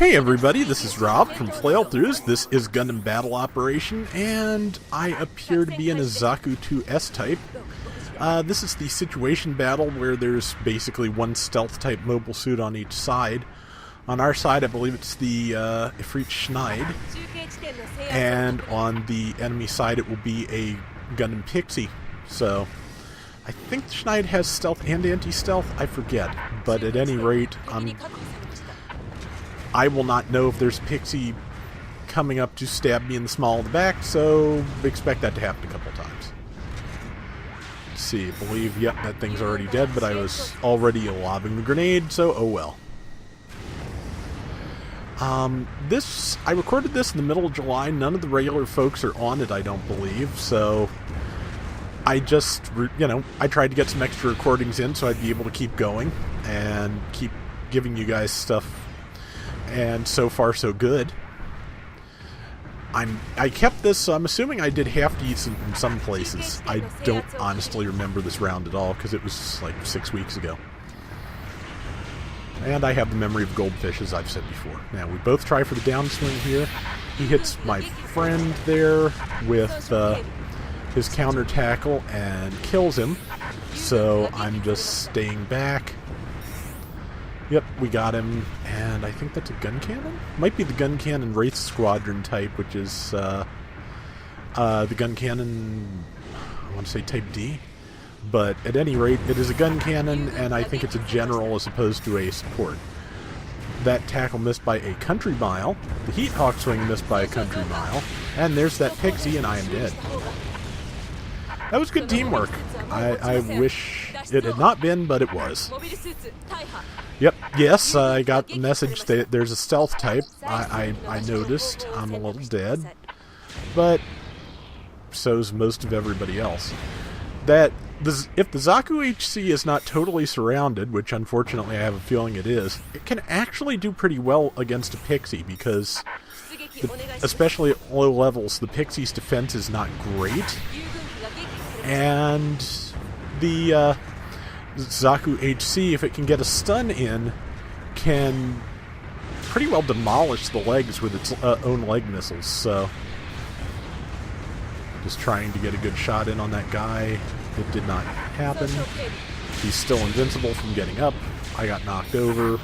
Hey everybody, this is Rob from Flailthroughs. This is Gundam Battle Operation, and I appear to be in a Zaku-S type. This is the situation battle where there's basically one stealth type mobile suit on each side. On our side, I believe it's the Ifrit Schneid, and on the enemy side it will be a Gundam Pixie. So, I think the Schneid has stealth and anti-stealth, I forget. But at any rate, I will not know if there's a Pixie coming up to stab me in the small of the back, so expect that to happen a couple times. Let's see, I believe, yep, that thing's already dead, but I was already lobbing the grenade, so oh well. I recorded this in the middle of July. None of the regular folks are on it, I don't believe, so I just, I tried to get some extra recordings in so I'd be able to keep going and keep giving you guys stuff. And so far, so good. I kept this, so I'm assuming I did half decent in some places. I don't honestly remember this round at all, because it was like 6 weeks ago. And I have the memory of goldfish, as I've said before. Now, we both try for the downswing here. He hits my friend there with his counter tackle and kills him. So I'm just staying back. Yep, we got him, and I think that's a gun cannon? Might be the gun cannon Wraith Squadron type, which is the gun cannon, I want to say type D. But at any rate, it is a gun cannon, and I think it's a general as opposed to a support. That tackle missed by a country mile. The Heat Hawk swing missed by a country mile. And there's that Pixie, and I am dead. That was good teamwork. I wish it had not been, but it was. Yep, yes, I got the message that there's a stealth type. I noticed. I'm a little dead. But so's most of everybody else. If the Zaku-HC is not totally surrounded, which unfortunately I have a feeling it is, it can actually do pretty well against a Pixie because, especially at low levels, the Pixie's defense is not great. And the Zaku-HC, if it can get a stun in, can pretty well demolish the legs with its own leg missiles. So, just trying to get a good shot in on that guy. It did not happen. He's still invincible from getting up. I got knocked over.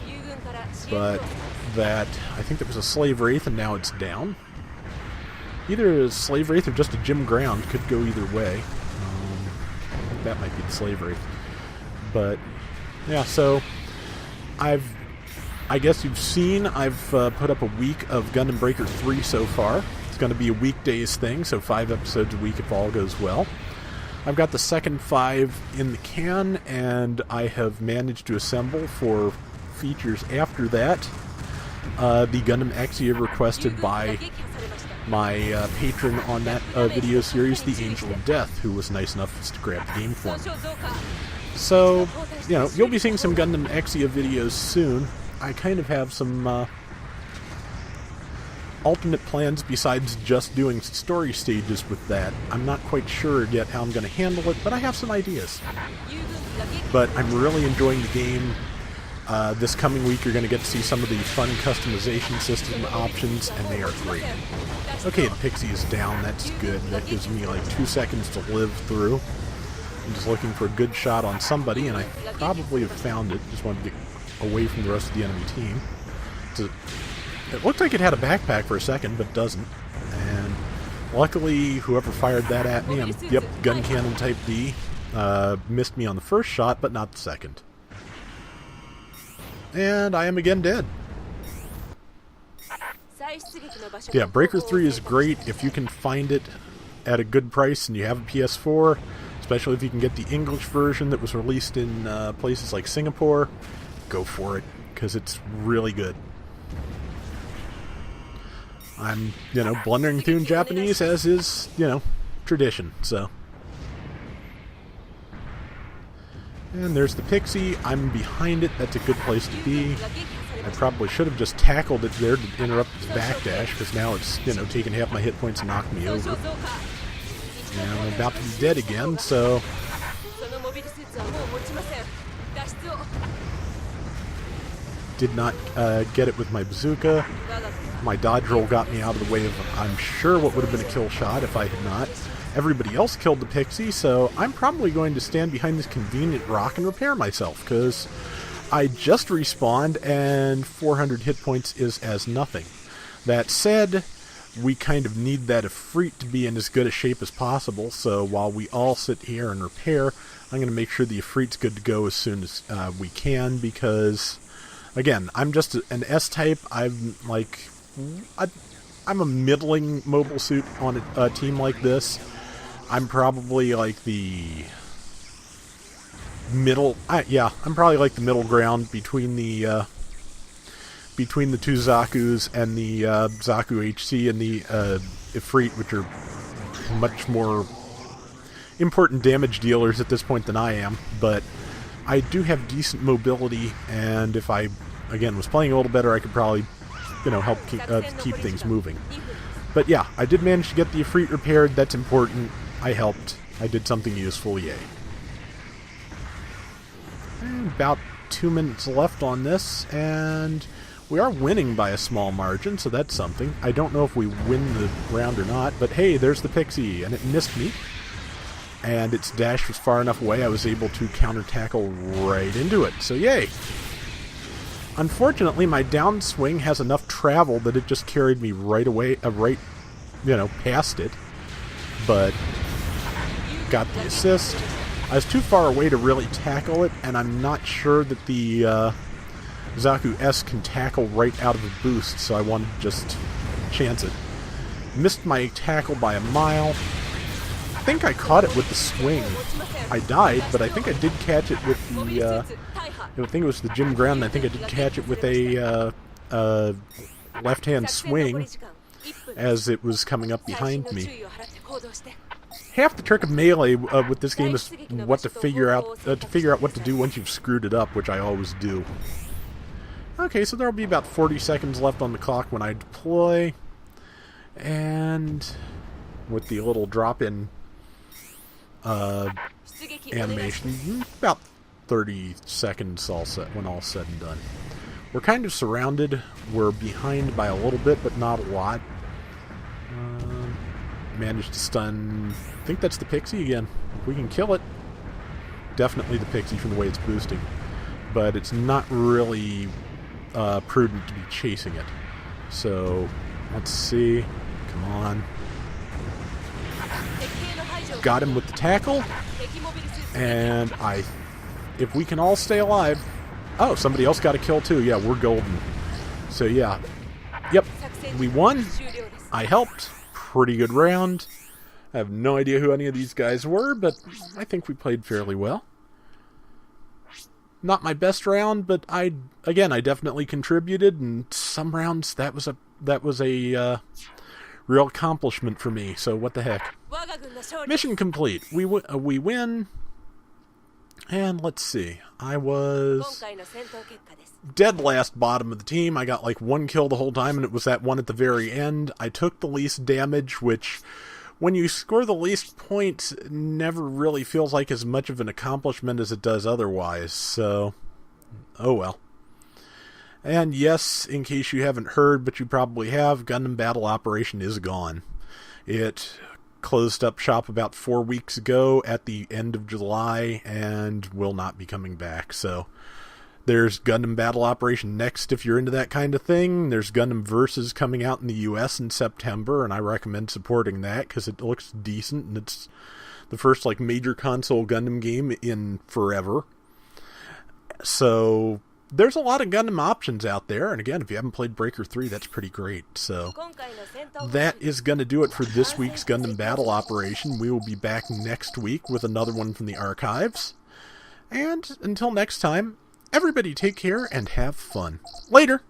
But that, I think that was a Slave Wraith, and now it's down. Either a Slave Wraith or just a Jim Ground. Could go either way. I think that might be the Slave Wraith. But, yeah, so I guess you've seen, I've put up a week of Gundam Breaker 3 so far. It's going to be a weekdays thing, so 5 episodes a week if all goes well. I've got the second 5 in the can, and I have managed to assemble for features after that the Gundam Exia requested by my patron on that video series, the Angel of Death, who was nice enough to grab the game for me. So, you'll be seeing some Gundam Exia videos soon. I kind of have some alternate plans besides just doing story stages with that. I'm not quite sure yet how I'm going to handle it, but I have some ideas. But I'm really enjoying the game. This coming week you're going to get to see some of the fun customization system options, and they are great. Okay, the Pixie is down. That's good. That gives me like 2 seconds to live through. I'm just looking for a good shot on somebody, and I probably have found it. Just wanted to get away from the rest of the enemy team. It looked like it had a backpack for a second, but doesn't. And luckily, whoever fired that at me, yep, gun cannon type D, missed me on the first shot, but not the second. And I am again dead. Yeah, Breaker 3 is great if you can find it at a good price and you have a PS4, especially if you can get the English version that was released in places like Singapore. Go for it, because it's really good. I'm, blundering through in Japanese, as is, tradition, so. And there's the Pixie. I'm behind it. That's a good place to be. I probably should have just tackled it there to interrupt its backdash, because now it's, taking half my hit points and knocked me over. And I'm about to be dead again, so did not get it with my bazooka. My dodge roll got me out of the way of, I'm sure, what would have been a kill shot if I had not. Everybody else killed the pixie, so I'm probably going to stand behind this convenient rock and repair myself, because I just respawned and 400 hit points is as nothing. That said, we kind of need that Ifrit to be in as good a shape as possible, so while we all sit here and repair, I'm going to make sure the Ifrit's good to go as soon as we can, because, again, I'm just an S-type. I'm a middling mobile suit on a team like this. I'm probably like the middle... I'm probably like the middle ground between the two Zaku's and the Zaku HC and the Ifrit, which are much more important damage dealers at this point than I am. But I do have decent mobility, and if I, again, was playing a little better, I could probably, help keep things moving. But yeah, I did manage to get the Ifrit repaired. That's important. I helped. I did something useful, yay. And about 2 minutes left on this, and we are winning by a small margin, so that's something. I don't know if we win the round or not, but hey, there's the pixie, and it missed me. And its dash was far enough away, I was able to counter-tackle right into it, so yay! Unfortunately, my downswing has enough travel that it just carried me right away, past it. But got the assist. I was too far away to really tackle it, and I'm not sure that the Zaku-S can tackle right out of a boost, so I wanted to just chance it. Missed my tackle by a mile. I think I caught it with the swing. I died, but I think I did catch it with the, I think it was the Jim Ground, I think I did catch it with a left-hand swing as it was coming up behind me. Half the trick of Melee with this game is to figure out what to do once you've screwed it up, which I always do. Okay, so there'll be about 40 seconds left on the clock when I deploy, and with the little drop-in animation, about 30 seconds when all's said and done. We're kind of surrounded. We're behind by a little bit, but not a lot. Managed to stun... I think that's the pixie again. If we can kill it. Definitely the pixie from the way it's boosting. But it's not really prudent to be chasing it. So, let's see. Come on. Got him with the tackle. And if we can all stay alive... Oh, somebody else got a kill too. Yeah, we're golden. So yeah. Yep, we won. I helped. Pretty good round. I have no idea who any of these guys were, but I think we played fairly well. Not my best round, but I definitely contributed, and some rounds that was a real accomplishment for me. So what the heck? Mission complete. We win. And let's see. I was dead last bottom of the team. I got like one kill the whole time, and it was that one at the very end. I took the least damage, which, when you score the least points, never really feels like as much of an accomplishment as it does otherwise. So, oh well. And yes, in case you haven't heard, but you probably have, Gundam Battle Operation is gone. It closed up shop about 4 weeks ago at the end of July and will not be coming back. So there's Gundam Battle Operation Next if you're into that kind of thing. There's Gundam Versus coming out in the US in September, and I recommend supporting that because it looks decent, and it's the first major console Gundam game in forever. So there's a lot of Gundam options out there, and again, if you haven't played Breaker 3, that's pretty great. So that is going to do it for this week's Gundam Battle Operation. We will be back next week with another one from the archives. And until next time, everybody take care and have fun. Later!